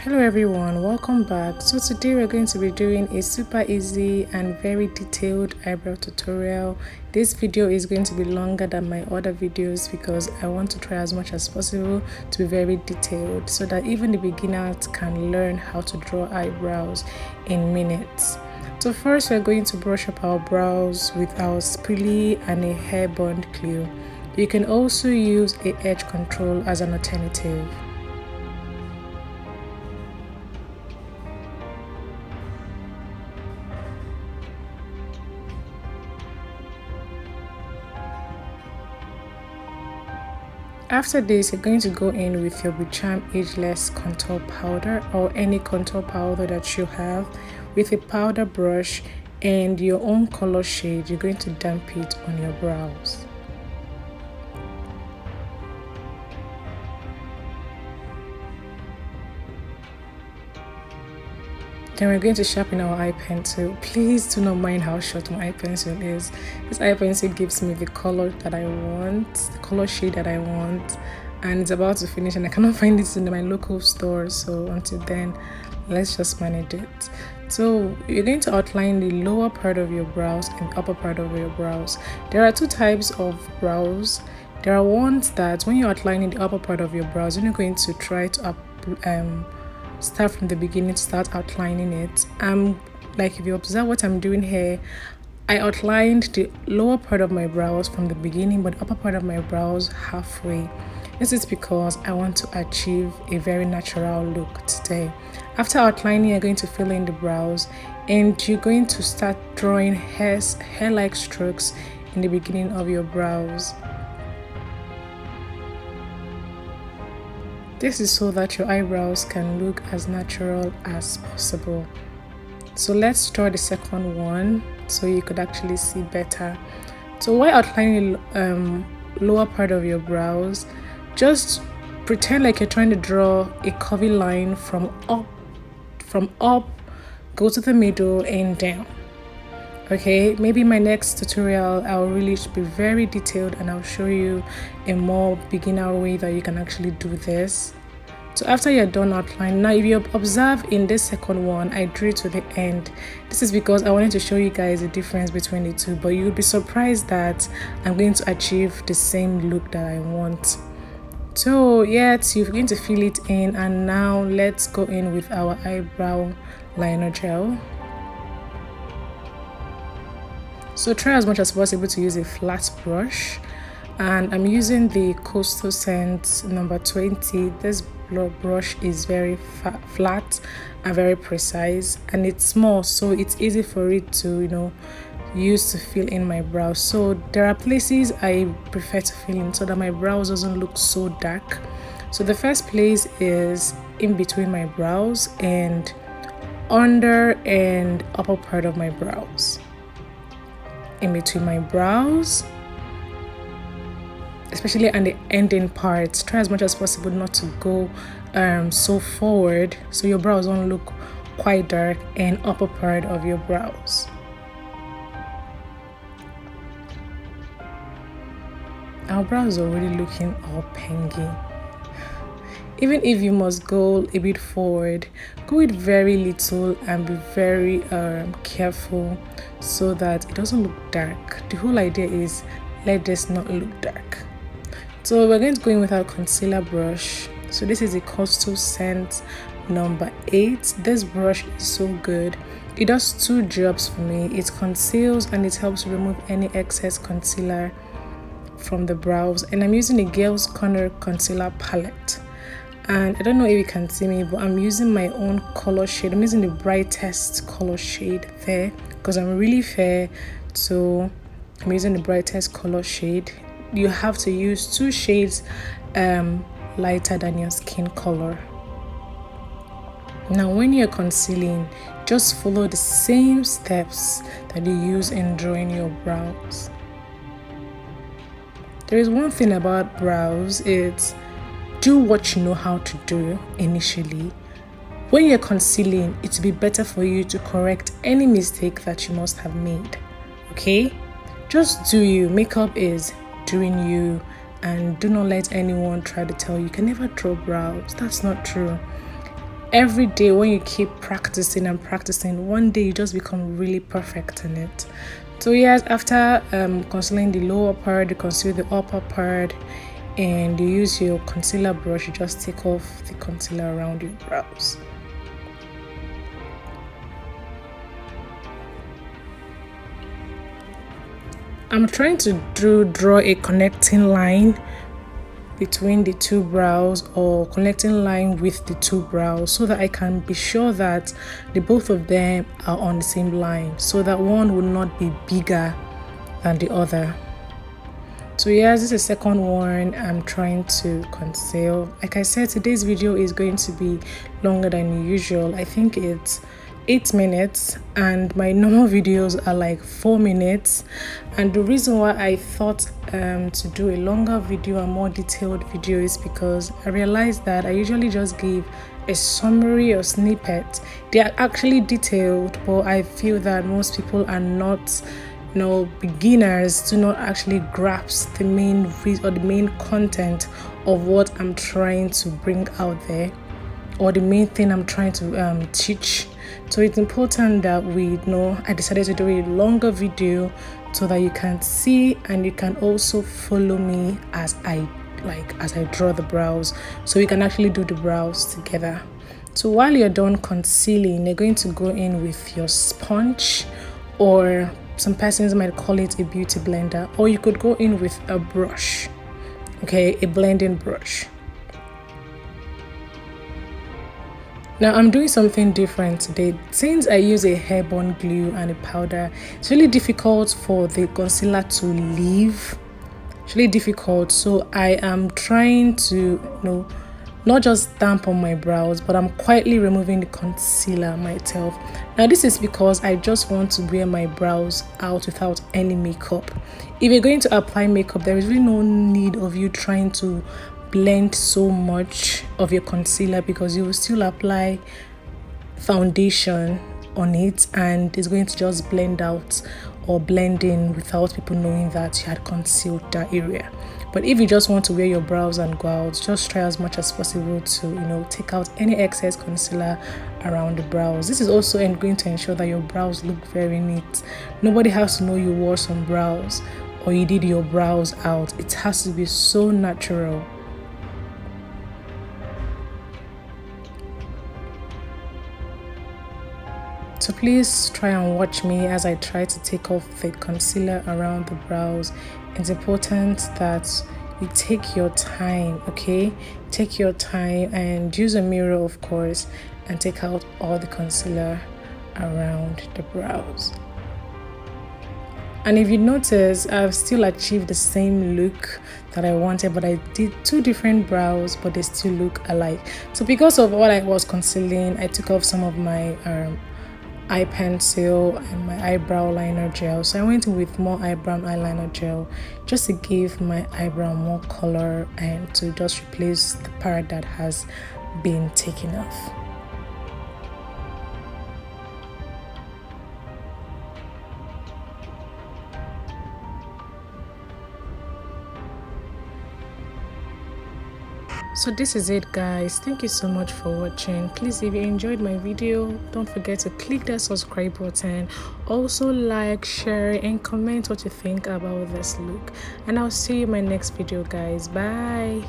Hello everyone, welcome back. So today we're going to be doing a super easy and very detailed eyebrow tutorial. This video is going to be longer than my other videos because I want to try as much as possible to be very detailed so that even the beginners can learn how to draw eyebrows in minutes. So first we're going to brush up our brows with our spoolie and a hair bond glue. You can also use a edge control as an alternative. After this, you're going to go in with your Charm Ageless contour powder or any contour powder that you have with a powder brush and your own color shade. You're going to damp it on your brows. Then we're going to sharpen our eye pencil. Please do not mind how short my eye pencil is. This eye pencil gives me the color that I want, the color shade that I want, and it's about to finish and I cannot find this in my local store. So until then, let's just manage it. So you're going to outline the lower part of your brows and the upper part of your brows. There are two types of brows. There are ones that when you're outlining the upper part of your brows, you're going to try to start from the beginning to start outlining it. Like if you observe what I'm doing here, I outlined the lower part of my brows from the beginning but the upper part of my brows halfway. This is because I want to achieve a very natural look today. After outlining, you're going to fill in the brows and you're going to start drawing hair-like strokes in the beginning of your brows. This is so that your eyebrows can look as natural as possible. So let's draw the second one so you could actually see better. So while outlining the lower part of your brows, just pretend like you're trying to draw a curvy line from up, go to the middle and down. Okay, maybe my next tutorial I'll really be very detailed and I'll show you a more beginner way that you can actually do this. So after you're done outlining, now if you observe in this second one, I drew to the end. This is because I wanted to show you guys the difference between the two, but you'll be surprised that I'm going to achieve the same look that I want. So yes, you're going to fill it in, and now let's go in with our eyebrow liner gel. So try as much as possible to use a flat brush, and I'm using the Coastal Scent number 20. This brush is very flat and very precise, and it's small, so it's easy for it to use to fill in my brows. So there are places I prefer to fill in so that my brows doesn't look so dark. So the first place is in between my brows and under and upper part of my brows. In between my brows, especially on the ending parts, try as much as possible not to go so forward so your brows don't look quite dark, and upper part of your brows. Our brows are already looking all pangy. Even if you must go a bit forward, go with very little and be very careful so that it doesn't look dark. The whole idea is let this not look dark. So we're going to go in with our concealer brush. So this is a Coastal Scent number 8. This brush is so good. It does 2 jobs for me. It conceals and it helps remove any excess concealer from the brows. And I'm using a Girls Corner concealer palette. And I don't know if you can see me, but I'm using my own color shade. I'm using the brightest color shade there because I'm really fair, so I'm using the brightest color shade. You have to use 2 shades lighter than your skin color. Now when you're concealing, just follow the same steps that you use in drawing your brows. There is one thing about brows, it's do what you know how to do initially. When you're concealing, it will be better for you to correct any mistake that you must have made. Okay? Just do you. Makeup is doing you, and do not let anyone try to tell you can never draw brows. That's not true. every day when you keep practicing and practicing, one day you just become really perfect in it. So yes, after concealing the lower part, you conceal the upper part, and you use your concealer brush, you just take off the concealer around your brows. I'm trying to draw a connecting line between the two brows, or connecting line with the two brows, so that I can be sure that the both of them are on the same line, so that one will not be bigger than the other. So yes, this is the second one I'm trying to conceal. Like I said, today's video is going to be longer than usual. I think it's 8 minutes and my normal videos are like 4 minutes. And the reason why I thought to do a longer video, a more detailed video, is because I realized that I usually just give a summary or snippet. They are actually detailed, but I feel that most people are not, beginners do not actually grasp the main or the main content of what I'm trying to bring out there, or the main thing I'm trying to teach. So it's important that I decided to do a longer video so that you can see and you can also follow me as I draw the brows, so we can actually do the brows together. So while you're done concealing, you're going to go in with your sponge, or some persons might call it a beauty blender, or you could go in with a brush, okay, a blending brush. Now I'm doing something different today. Since I use a hair-borne glue and a powder, it's really difficult for the concealer to leave. It's really difficult, so I am trying to not just damp on my brows, but I'm quietly removing the concealer myself. Now this is because I just want to wear my brows out without any makeup. If you're going to apply makeup, there is really no need of you trying to blend so much of your concealer, because you will still apply foundation on it and it's going to just blend out or blend in without people knowing that you had concealed that area. But if you just want to wear your brows and go out, just try as much as possible to take out any excess concealer around the brows. This is also going to ensure that your brows look very neat. Nobody has to know you wore some brows or you did your brows out. It has to be so natural. So please try and watch me as I try to take off the concealer around the brows. It's important that you take your time, okay? Take your time and use a mirror, of course, and take out all the concealer around the brows. And if you notice, I've still achieved the same look that I wanted, but I did two different brows, but they still look alike. So because of what I was concealing, I took off some of my eye pencil and my eyebrow liner gel. So I went in with more eyebrow eyeliner gel just to give my eyebrow more color and to just replace the part that has been taken off. So this is it, guys. Thank you so much for watching. Please, if you enjoyed my video, don't forget to click that subscribe button. Also like, share and comment what you think about this look, and I'll see you in my next video, guys. Bye.